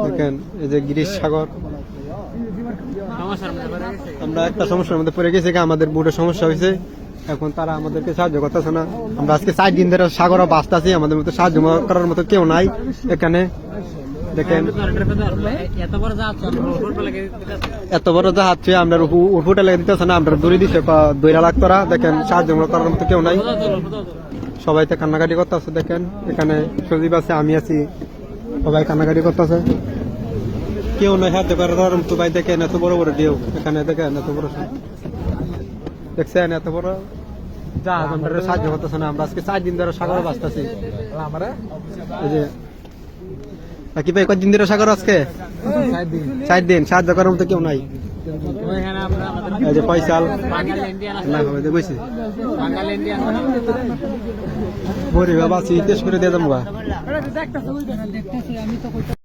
দেখেন এই যে গিরিশ সাগর, আমরা একটা সমস্যার মধ্যে পড়ে গেছি, আমাদের বোটের সমস্যা হয়েছে, এখন তারা আমাদেরকে সাহায্য করতেছে না। আমরা আজকে 4 দিন ধরে সাগরে বাঁচতেছি, আমাদের মতো সাহায্য করার মতো কেউ নাই এখানে। দেখেন এত বড় জাহাজ আমরা উঠফুটে লেগে দিতেছে না, আমরা দূরে দিছে 2 লাখ তোরা। দেখেন সাহায্য করার মতো কেউ নাই, সবাই তো কান্নাকাটি করতেছে। দেখেন এখানে সজীব আছে, আমি আছি, সবাই কান্নাকাটি করতেছে, কেউ নয় সাহায্য করার মতো। ভাই দেখেন এত বড় বড় ঢেউ, এখানে দেখেন এত বড়, দেখছেন এত বড় জাহাজ আমরা সাহায্য করতেছে না। আমরা আজকে 4 দিন ধরে সাগরে বাঁচতেছি। এই যে কি ভাই কতদিন ধরে সাগর? আজকে 4 দিন, সাহায্য করার মতো কেউ নাই। এই যে ফয়সাল বসে বরি বাবা টেস্ট করে দিয়ে যাবো।